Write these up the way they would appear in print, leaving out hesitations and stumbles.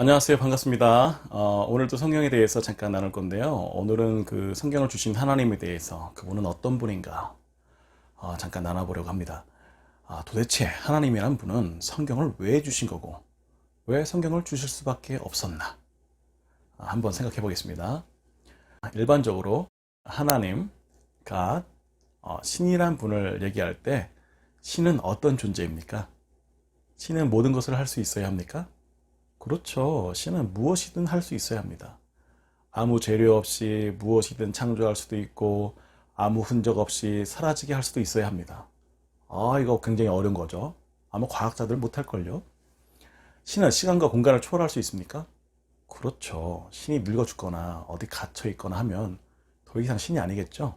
안녕하세요. 반갑습니다. 오늘도 성경에 대해서 잠깐 나눌 건데요. 오늘은 그 성경을 주신 하나님에 대해서 그분은 어떤 분인가 잠깐 나눠보려고 합니다. 도대체 하나님이란 분은 성경을 왜 주신 거고 왜 성경을 주실 수밖에 없었나? 한번 생각해 보겠습니다. 일반적으로 하나님, God, 신이란 분을 얘기할 때 신은 어떤 존재입니까? 신은 모든 것을 할 수 있어야 합니까? 그렇죠. 신은 무엇이든 할 수 있어야 합니다. 아무 재료 없이 무엇이든 창조할 수도 있고, 아무 흔적 없이 사라지게 할 수도 있어야 합니다. 이거 굉장히 어려운 거죠. 아마 과학자들 못할걸요. 신은 시간과 공간을 초월할 수 있습니까? 그렇죠. 신이 늙어 죽거나 어디 갇혀 있거나 하면 더 이상 신이 아니겠죠.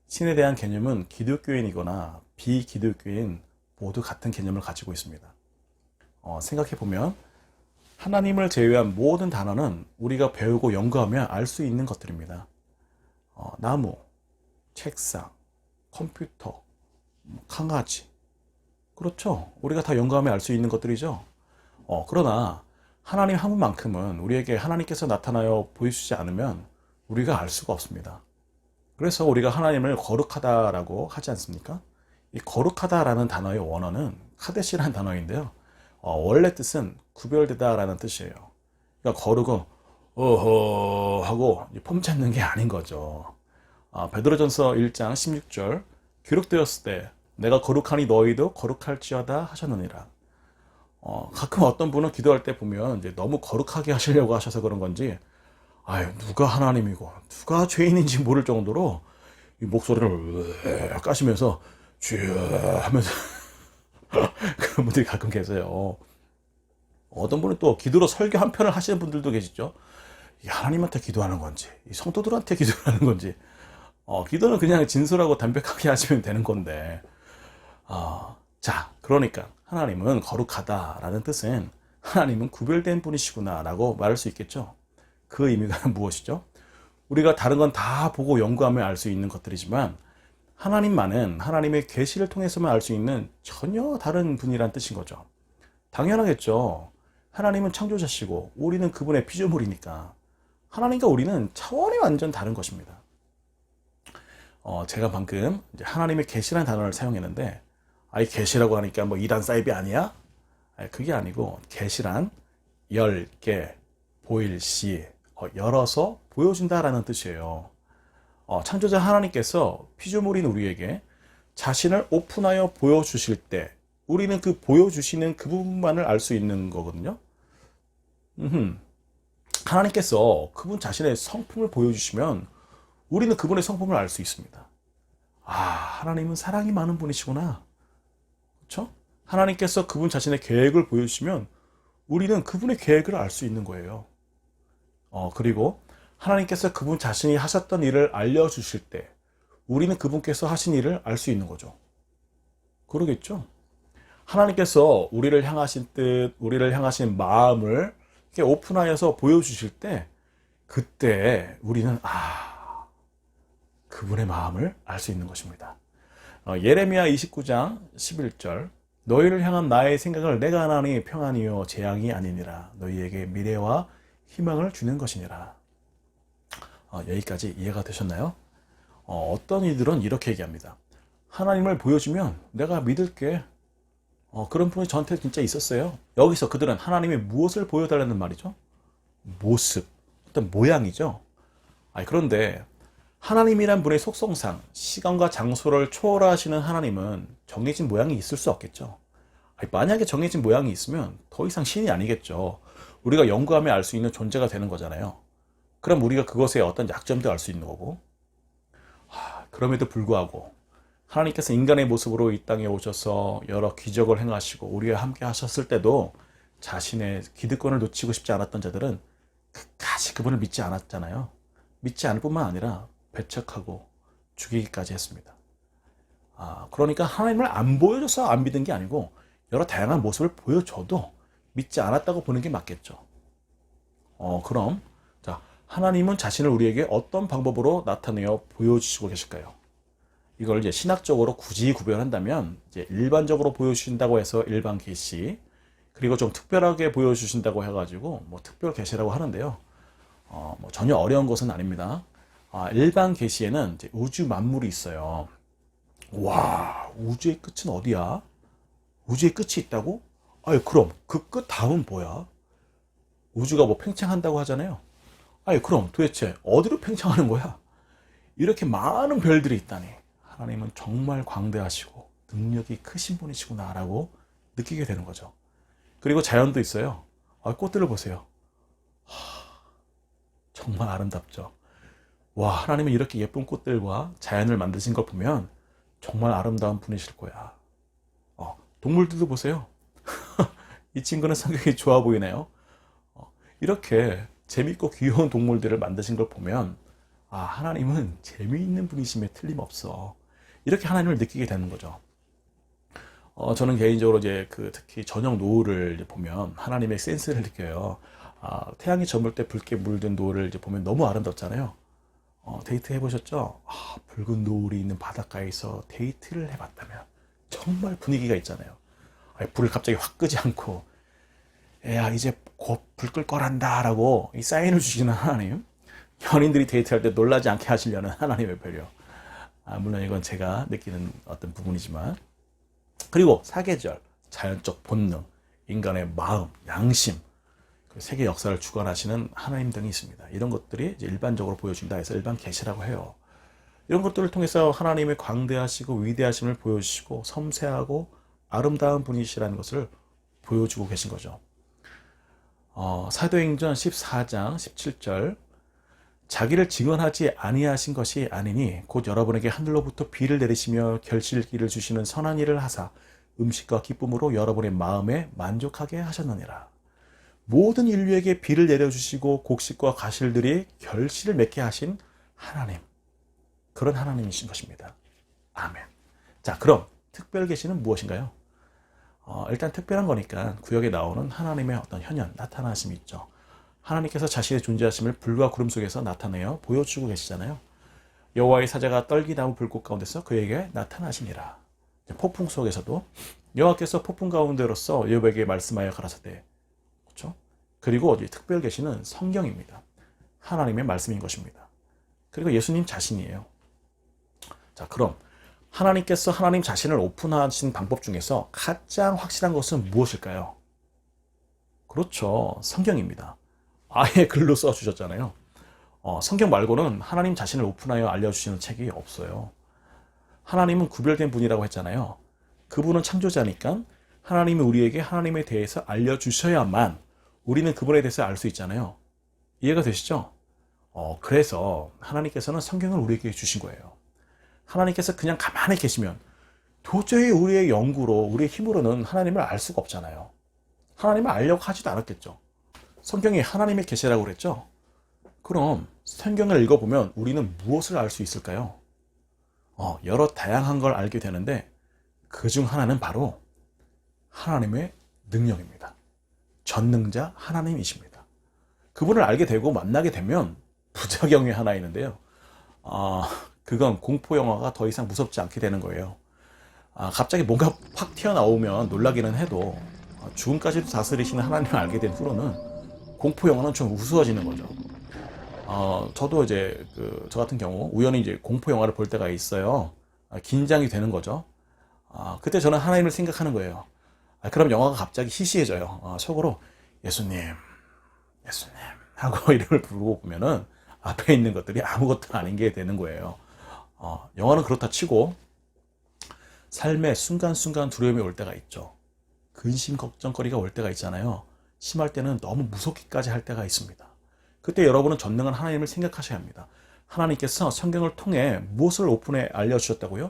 신에 대한 개념은 기독교인이거나 비기독교인 모두 같은 개념을 가지고 있습니다. 생각해보면 하나님을 제외한 모든 단어는 우리가 배우고 연구하며 알 수 있는 것들입니다. 나무, 책상, 컴퓨터, 강아지. 그렇죠. 우리가 다 연구하며 알 수 있는 것들이죠. 그러나 하나님 한 분만큼은 우리에게 하나님께서 나타나여 보여주지 않으면 우리가 알 수가 없습니다. 그래서 우리가 하나님을 거룩하다라고 하지 않습니까? 이 거룩하다라는 단어의 원어는 카데시라는 단어인데요. 원래 뜻은 구별되다라는 뜻이에요. 그러니까 거룩은 어허 하고 폼 잡는 게 아닌 거죠. 베드로전서 1장 16절 기록되었을 때 내가 거룩하니 너희도 거룩할지어다 하셨느니라. 가끔 어떤 분은 기도할 때 보면 이제 너무 거룩하게 하시려고 하셔서 그런 건지 누가 하나님이고 누가 죄인인지 모를 정도로 이 목소리를 까시면서 쥐 하면서 그런 분들이 가끔 계세요. 어떤 분은 또 기도로 설교 한 편을 하시는 분들도 계시죠. 하나님한테 기도하는 건지, 성도들한테 기도하는 건지, 기도는 그냥 진솔하고 담백하게 하시면 되는 건데, 자, 그러니까 하나님은 거룩하다라는 뜻은 하나님은 구별된 분이시구나라고 말할 수 있겠죠. 그 의미가 무엇이죠? 우리가 다른 건 다 보고 연구하며 알 수 있는 것들이지만 하나님만은 하나님의 계시를 통해서만 알 수 있는 전혀 다른 분이란 뜻인 거죠. 당연하겠죠. 하나님은 창조자시고 우리는 그분의 피조물이니까 하나님과 우리는 차원이 완전 다른 것입니다. 제가 방금 이제 하나님의 계시라는 단어를 사용했는데 이 계시라고 하니까 뭐 이단 사이비 아니야? 그게 아니고 계시란 열개, 보일시, 열어서 보여준다라는 뜻이에요. 창조자 하나님께서 피조물인 우리에게 자신을 오픈하여 보여주실 때 우리는 그 보여주시는 그 부분만을 알 수 있는 거거든요. 하나님께서 그분 자신의 성품을 보여주시면 우리는 그분의 성품을 알 수 있습니다. 하나님은 사랑이 많은 분이시구나. 그렇죠? 하나님께서 그분 자신의 계획을 보여주시면 우리는 그분의 계획을 알 수 있는 거예요. 그리고 하나님께서 그분 자신이 하셨던 일을 알려주실 때 우리는 그분께서 하신 일을 알 수 있는 거죠. 그러겠죠? 하나님께서 우리를 향하신 뜻, 우리를 향하신 마음을 이렇게 오픈하여서 보여주실 때 그때 우리는 그분의 마음을 알 수 있는 것입니다. 예레미야 29장 11절 너희를 향한 나의 생각을 내가 하나니 평안이요 재앙이 아니니라 너희에게 미래와 희망을 주는 것이니라. 여기까지 이해가 되셨나요? 어떤 이들은 이렇게 얘기합니다. 하나님을 보여주면 내가 믿을게. 그런 분이 저한테 진짜 있었어요. 여기서 그들은 하나님이 무엇을 보여달라는 말이죠? 모습, 어떤 모양이죠. 그런데 하나님이란 분의 속성상 시간과 장소를 초월하시는 하나님은 정해진 모양이 있을 수 없겠죠. 만약에 정해진 모양이 있으면 더 이상 신이 아니겠죠. 우리가 연구하며 알 수 있는 존재가 되는 거잖아요. 그럼 우리가 그것의 어떤 약점도 알 수 있는 거고, 그럼에도 불구하고 하나님께서 인간의 모습으로 이 땅에 오셔서 여러 기적을 행하시고 우리와 함께 하셨을 때도 자신의 기득권을 놓치고 싶지 않았던 자들은 끝까지 그분을 믿지 않았잖아요. 믿지 않을 뿐만 아니라 배척하고 죽이기까지 했습니다. 그러니까 하나님을 안 보여줘서 안 믿은 게 아니고 여러 다양한 모습을 보여줘도 믿지 않았다고 보는 게 맞겠죠. 그럼 자, 하나님은 자신을 우리에게 어떤 방법으로 나타내어 보여주시고 계실까요? 이걸 이제 신학적으로 굳이 구별한다면 이제 일반적으로 보여주신다고 해서 일반 계시, 그리고 좀 특별하게 보여주신다고 해가지고 뭐 특별 계시라고 하는데요. 뭐 전혀 어려운 것은 아닙니다. 일반 계시에는 이제 우주 만물이 있어요. 와, 우주의 끝은 어디야? 우주의 끝이 있다고? 아니, 그럼 그 끝 다음은 뭐야? 우주가 뭐 팽창한다고 하잖아요. 아니, 그럼 도대체 어디로 팽창하는 거야? 이렇게 많은 별들이 있다니. 하나님은 정말 광대하시고 능력이 크신 분이시구나라고 느끼게 되는 거죠. 그리고 자연도 있어요. 꽃들을 보세요. 정말 아름답죠. 와, 하나님은 이렇게 예쁜 꽃들과 자연을 만드신 걸 보면 정말 아름다운 분이실 거야. 동물들도 보세요. 이 친구는 성격이 좋아 보이네요. 이렇게 재밌고 귀여운 동물들을 만드신 걸 보면 하나님은 재미있는 분이심에 틀림없어. 이렇게 하나님을 느끼게 되는 거죠. 저는 개인적으로 이제 특히 저녁 노을을 이제 보면 하나님의 센스를 느껴요. 태양이 저물 때 붉게 물든 노을을 이제 보면 너무 아름답잖아요. 데이트 해보셨죠? 붉은 노을이 있는 바닷가에서 데이트를 해봤다면 정말 분위기가 있잖아요. 불을 갑자기 확 끄지 않고 야 이제 곧 불 끌 거란다 라고 이 사인을 주시는 하나님, 연인들이 데이트할 때 놀라지 않게 하시려는 하나님의 배려. 물론 이건 제가 느끼는 어떤 부분이지만, 그리고 사계절, 자연적 본능, 인간의 마음, 양심, 세계 역사를 주관하시는 하나님 등이 있습니다. 이런 것들이 이제 일반적으로 보여준다 해서 일반 계시라고 해요. 이런 것들을 통해서 하나님의 광대하시고 위대하심을 보여주시고 섬세하고 아름다운 분이시라는 것을 보여주고 계신 거죠. 사도행전 14장 17절, 자기를 증언하지 아니하신 것이 아니니 곧 여러분에게 하늘로부터 비를 내리시며 결실기를 주시는 선한 일을 하사 음식과 기쁨으로 여러분의 마음에 만족하게 하셨느니라. 모든 인류에게 비를 내려주시고 곡식과 과실들이 결실을 맺게 하신 하나님, 그런 하나님이신 것입니다. 아멘. 자, 그럼 특별 계시는 무엇인가요? 일단 특별한 거니까 구역에 나오는 하나님의 어떤 현현, 나타나심이 있죠. 하나님께서 자신의 존재하심을 불과 구름 속에서 나타내어 보여주고 계시잖아요. 여호와의 사자가 떨기나무 불꽃 가운데서 그에게 나타나시니라. 폭풍 속에서도 여호와께서 폭풍 가운데로서 욥에게 말씀하여 가라사대. 그렇죠? 그리고 특별 계시는 성경입니다. 하나님의 말씀인 것입니다. 그리고 예수님 자신이에요. 자, 그럼 하나님께서 하나님 자신을 오픈하신 방법 중에서 가장 확실한 것은 무엇일까요? 그렇죠. 성경입니다. 아예 글로 써주셨잖아요. 성경 말고는 하나님 자신을 오픈하여 알려주시는 책이 없어요. 하나님은 구별된 분이라고 했잖아요. 그분은 창조자니까 하나님이 우리에게 하나님에 대해서 알려주셔야만 우리는 그분에 대해서 알 수 있잖아요. 이해가 되시죠? 그래서 하나님께서는 성경을 우리에게 주신 거예요. 하나님께서 그냥 가만히 계시면 도저히 우리의 연구로, 우리의 힘으로는 하나님을 알 수가 없잖아요. 하나님을 알려고 하지도 않았겠죠. 성경이 하나님의 계시라고 그랬죠? 그럼 성경을 읽어보면 우리는 무엇을 알 수 있을까요? 여러 다양한 걸 알게 되는데 그 중 하나는 바로 하나님의 능력입니다. 전능자 하나님이십니다. 그분을 알게 되고 만나게 되면 부작용이 하나 있는데요. 그건 공포 영화가 더 이상 무섭지 않게 되는 거예요. 갑자기 뭔가 확 튀어나오면 놀라기는 해도 죽음까지도 다스리시는 하나님을 알게 된 후로는 공포 영화는 좀 우스워지는 거죠. 저도 이제 저 같은 경우 우연히 이제 공포 영화를 볼 때가 있어요. 긴장이 되는 거죠. 그때 저는 하나님을 생각하는 거예요. 그럼 영화가 갑자기 희시해져요. 속으로 예수님, 예수님 하고 이름을 부르고 보면은 앞에 있는 것들이 아무것도 아닌 게 되는 거예요. 영화는 그렇다 치고 삶의 순간순간 두려움이 올 때가 있죠. 근심 걱정거리가 올 때가 있잖아요. 심할 때는 너무 무섭기까지 할 때가 있습니다. 그때 여러분은 전능한 하나님을 생각하셔야 합니다. 하나님께서 성경을 통해 무엇을 오픈해 알려주셨다고요?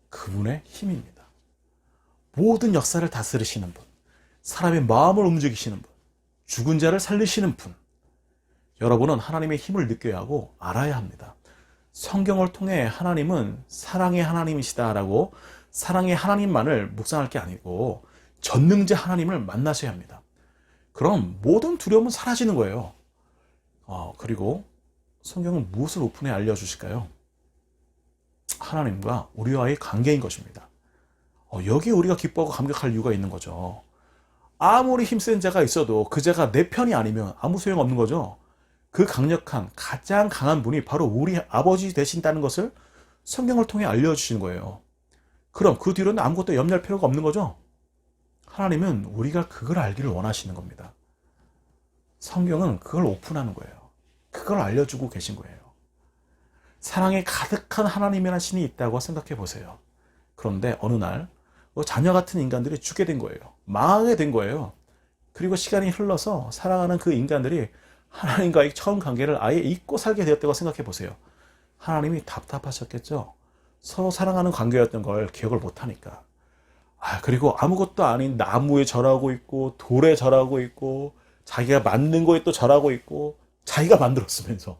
그분의 힘입니다. 모든 역사를 다스리시는 분, 사람의 마음을 움직이시는 분, 죽은 자를 살리시는 분. 여러분은 하나님의 힘을 느껴야 하고 알아야 합니다. 성경을 통해 하나님은 사랑의 하나님이시다라고 사랑의 하나님만을 묵상할 게 아니고 전능자 하나님을 만나셔야 합니다. 그럼 모든 두려움은 사라지는 거예요. 그리고 성경은 무엇을 오픈해 알려주실까요? 하나님과 우리와의 관계인 것입니다. 여기에 우리가 기뻐하고 감격할 이유가 있는 거죠. 아무리 힘센 자가 있어도 그 자가 내 편이 아니면 아무 소용 없는 거죠. 그 강력한, 가장 강한 분이 바로 우리 아버지 되신다는 것을 성경을 통해 알려주시는 거예요. 그럼 그 뒤로는 아무것도 염려할 필요가 없는 거죠. 하나님은 우리가 그걸 알기를 원하시는 겁니다. 성경은 그걸 오픈하는 거예요. 그걸 알려주고 계신 거예요. 사랑에 가득한 하나님이라는 신이 있다고 생각해 보세요. 그런데 어느 날 자녀 같은 인간들이 죽게 된 거예요. 망하게 된 거예요. 그리고 시간이 흘러서 사랑하는 그 인간들이 하나님과의 처음 관계를 아예 잊고 살게 되었다고 생각해 보세요. 하나님이 답답하셨겠죠. 서로 사랑하는 관계였던 걸 기억을 못하니까. 그리고 아무것도 아닌 나무에 절하고 있고 돌에 절하고 있고 자기가 만든 거에 또 절하고 있고 자기가 만들었으면서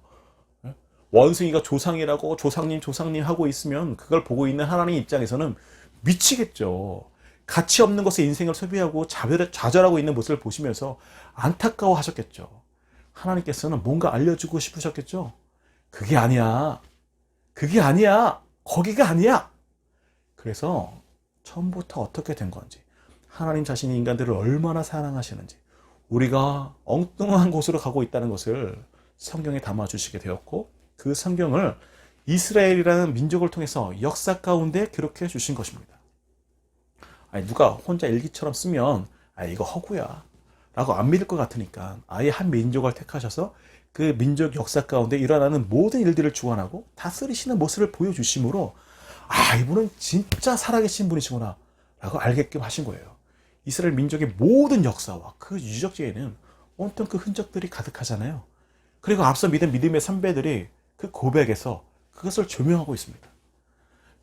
원숭이가 조상이라고 조상님 하고 있으면 그걸 보고 있는 하나님 입장에서는 미치겠죠. 가치 없는 것에 인생을 소비하고 좌절하고 있는 모습을 보시면서 안타까워 하셨겠죠. 하나님께서는 뭔가 알려주고 싶으셨겠죠. 그게 아니야. 그게 아니야. 거기가 아니야. 그래서 처음부터 어떻게 된 건지, 하나님 자신이 인간들을 얼마나 사랑하시는지, 우리가 엉뚱한 곳으로 가고 있다는 것을 성경에 담아주시게 되었고, 그 성경을 이스라엘이라는 민족을 통해서 역사 가운데 기록해 주신 것입니다. 누가 혼자 일기처럼 쓰면 이거 허구야 라고 안 믿을 것 같으니까 아예 한 민족을 택하셔서 그 민족 역사 가운데 일어나는 모든 일들을 주관하고 다스리시는 모습을 보여주심으로 이분은 진짜 살아계신 분이시구나 라고 알게끔 하신 거예요. 이스라엘 민족의 모든 역사와 그 유적지에는 온통 그 흔적들이 가득하잖아요. 그리고 앞서 믿은 믿음의 선배들이 그 고백에서 그것을 조명하고 있습니다.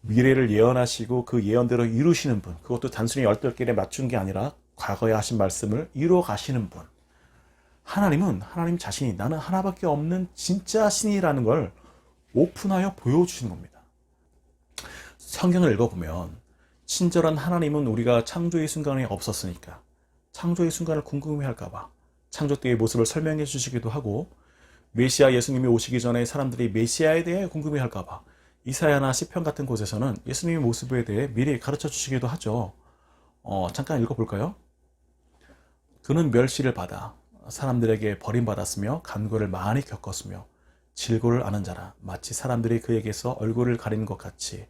미래를 예언하시고 그 예언대로 이루시는 분, 그것도 단순히 열둘결에 맞춘 게 아니라 과거에 하신 말씀을 이루어 가시는 분. 하나님은 하나님 자신이 나는 하나밖에 없는 진짜 신이라는 걸 오픈하여 보여주시는 겁니다. 성경을 읽어보면 친절한 하나님은 우리가 창조의 순간에 없었으니까 창조의 순간을 궁금해할까봐 창조 때의 모습을 설명해 주시기도 하고, 메시아 예수님이 오시기 전에 사람들이 메시아에 대해 궁금해할까봐 이사야나 시편 같은 곳에서는 예수님의 모습에 대해 미리 가르쳐 주시기도 하죠. 잠깐 읽어볼까요? 그는 멸시를 받아 사람들에게 버림받았으며 간고를 많이 겪었으며 질고를 아는 자라 마치 사람들이 그에게서 얼굴을 가리는 것 같이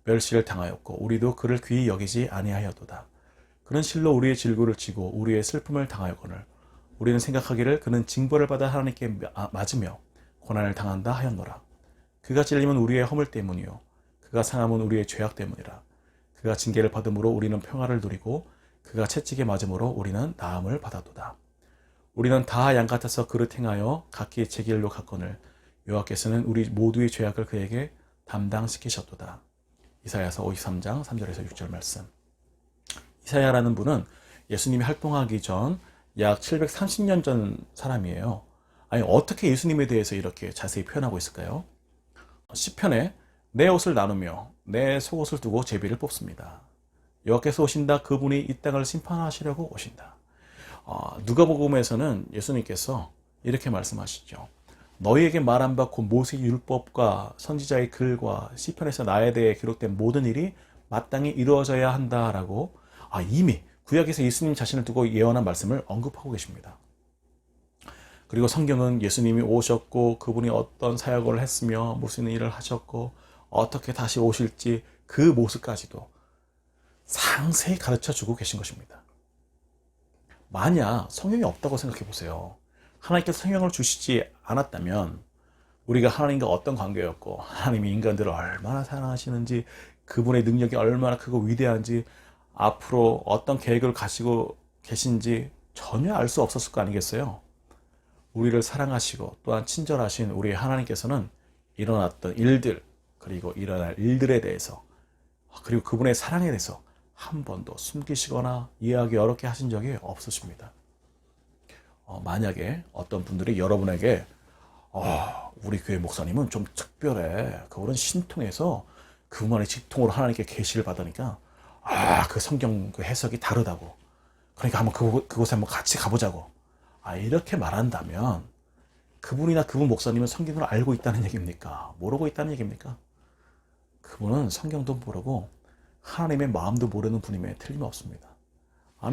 멸시를 당하였고 우리도 그를 귀히 여기지 아니하였도다. 그는 실로 우리의 질고를 지고 우리의 슬픔을 당하였거늘 우리는 생각하기를 그는 징벌을 받아 하나님께 맞으며 고난을 당한다 하였노라. 그가 찔림은 우리의 허물 때문이요 그가 상함은 우리의 죄악 때문이라. 그가 징계를 받음으로 우리는 평화를 누리고 그가 채찍에 맞음으로 우리는 나음을 받았도다. 우리는 다 양 같아서 그를 행하여 각기 제 길로 갔거늘 여호와께서는 우리 모두의 죄악을 그에게 담당시키셨도다. 이사야서 53장 3절에서 6절 말씀. 이사야라는 분은 예수님이 활동하기 전 약 730년 전 사람이에요. 어떻게 예수님에 대해서 이렇게 자세히 표현하고 있을까요? 시편에 내 옷을 나누며 내 속옷을 두고 제비를 뽑습니다. 여호와께서 오신다. 그분이 이 땅을 심판하시려고 오신다. 누가복음에서는 예수님께서 이렇게 말씀하시죠. 너희에게 말한 바 곧 모세의 율법과 선지자의 글과 시편에서 나에 대해 기록된 모든 일이 마땅히 이루어져야 한다라고 이미 구약에서 예수님 자신을 두고 예언한 말씀을 언급하고 계십니다. 그리고 성경은 예수님이 오셨고 그분이 어떤 사역을 했으며 무슨 일을 하셨고 어떻게 다시 오실지 그 모습까지도 상세히 가르쳐주고 계신 것입니다. 만약 성경이 없다고 생각해 보세요. 하나님께서 성경을 주시지 않았다면 우리가 하나님과 어떤 관계였고 하나님이 인간들을 얼마나 사랑하시는지 그분의 능력이 얼마나 크고 위대한지 앞으로 어떤 계획을 가지고 계신지 전혀 알 수 없었을 거 아니겠어요? 우리를 사랑하시고 또한 친절하신 우리 하나님께서는 일어났던 일들 그리고 일어날 일들에 대해서 그리고 그분의 사랑에 대해서 한 번도 숨기시거나 이해하기 어렵게 하신 적이 없으십니다. 만약에 어떤 분들이 여러분에게 우리 교회 목사님은 좀 특별해. 그분은 신통해서 그분만의 직통으로 하나님께 계시를 받으니까 그 성경 그 해석이 다르다고. 그러니까 한번 그곳에 한번 같이 가보자고. 이렇게 말한다면 그분이나 그분 목사님은 성경을 알고 있다는 얘기입니까? 모르고 있다는 얘기입니까? 그분은 성경도 모르고 하나님의 마음도 모르는 분임에 틀림없습니다.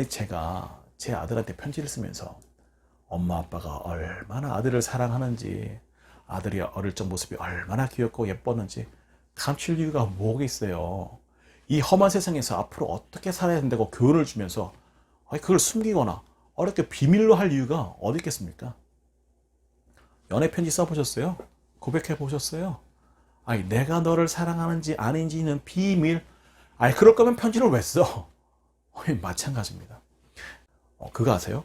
제가 제 아들한테 편지를 쓰면서 엄마 아빠가 얼마나 아들을 사랑하는지, 아들이 어릴 적 모습이 얼마나 귀엽고 예뻤는지 감출 이유가 뭐겠어요. 이 험한 세상에서 앞으로 어떻게 살아야 된다고 교훈을 주면서 그걸 숨기거나 어렵게 비밀로 할 이유가 어디 있겠습니까? 연애 편지 써보셨어요? 고백해 보셨어요? 내가 너를 사랑하는지 아닌지는 비밀. 그럴 거면 편지를 왜 써? 마찬가지입니다. 그거 아세요?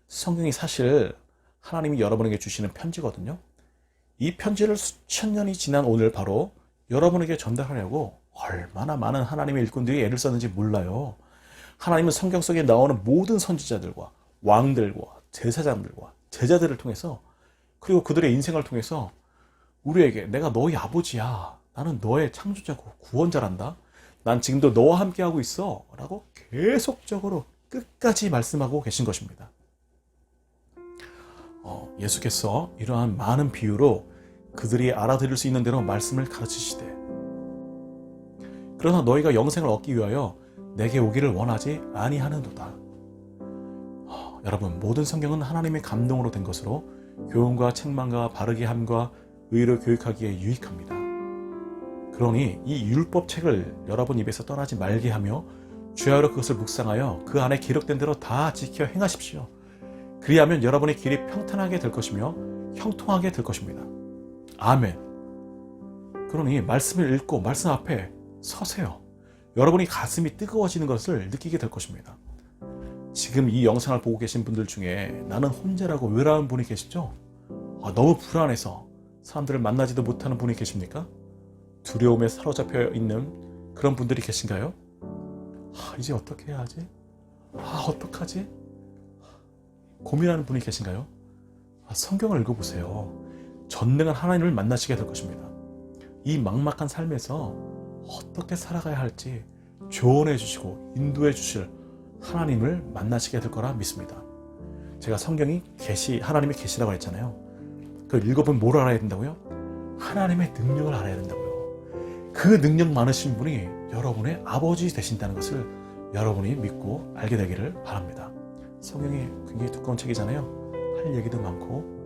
성경이 사실 하나님이 여러분에게 주시는 편지거든요. 이 편지를 수천 년이 지난 오늘 바로 여러분에게 전달하려고 얼마나 많은 하나님의 일꾼들이 애를 썼는지 몰라요. 하나님은 성경 속에 나오는 모든 선지자들과 왕들과 제사장들과 제자들을 통해서, 그리고 그들의 인생을 통해서 우리에게 내가 너희 아버지야, 나는 너의 창조자고 구원자란다, 난 지금도 너와 함께하고 있어 라고 계속적으로 끝까지 말씀하고 계신 것입니다. 예수께서 이러한 많은 비유로 그들이 알아들을 수 있는 대로 말씀을 가르치시되, 그러나 너희가 영생을 얻기 위하여 내게 오기를 원하지 아니하는도다. 여러분, 모든 성경은 하나님의 감동으로 된 것으로 교훈과 책망과 바르게 함과 의로 교육하기에 유익합니다. 그러니 이 율법책을 여러분 입에서 떠나지 말게 하며 주야로 그것을 묵상하여 그 안에 기록된 대로 다 지켜 행하십시오. 그리하면 여러분의 길이 평탄하게 될 것이며 형통하게 될 것입니다. 아멘. 그러니 말씀을 읽고 말씀 앞에 서세요. 여러분이 가슴이 뜨거워지는 것을 느끼게 될 것입니다. 지금 이 영상을 보고 계신 분들 중에 나는 혼자라고 외로운 분이 계시죠? 너무 불안해서 사람들을 만나지도 못하는 분이 계십니까? 두려움에 사로잡혀 있는 그런 분들이 계신가요? 이제 어떻게 해야 하지? 어떡하지? 고민하는 분이 계신가요? 성경을 읽어보세요. 전능한 하나님을 만나시게 될 것입니다. 이 막막한 삶에서 어떻게 살아가야 할지 조언해 주시고 인도해 주실 하나님을 만나시게 될 거라 믿습니다. 제가 성경이 하나님의 계시라고 했잖아요. 그걸 읽어보면 뭘 알아야 된다고요? 하나님의 능력을 알아야 된다고요. 그 능력 많으신 분이 여러분의 아버지 되신다는 것을 여러분이 믿고 알게 되기를 바랍니다. 성경이 굉장히 두꺼운 책이잖아요. 할 얘기도 많고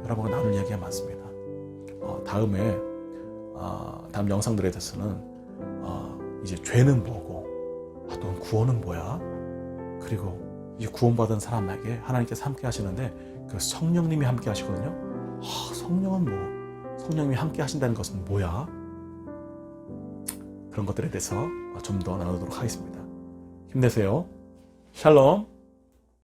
여러분과 나눌 이야기가 많습니다. 다음 영상들에 대해서는 이제 죄는 뭐고 또 구원은 뭐야, 그리고 이 구원받은 사람에게 하나님께서 함께 하시는데 그 성령님이 함께 하시거든요. 성령은 뭐, 성령님이 함께 하신다는 것은 뭐야? 그런 것들에 대해서 좀 더 나누도록 하겠습니다. 힘내세요. 샬롬.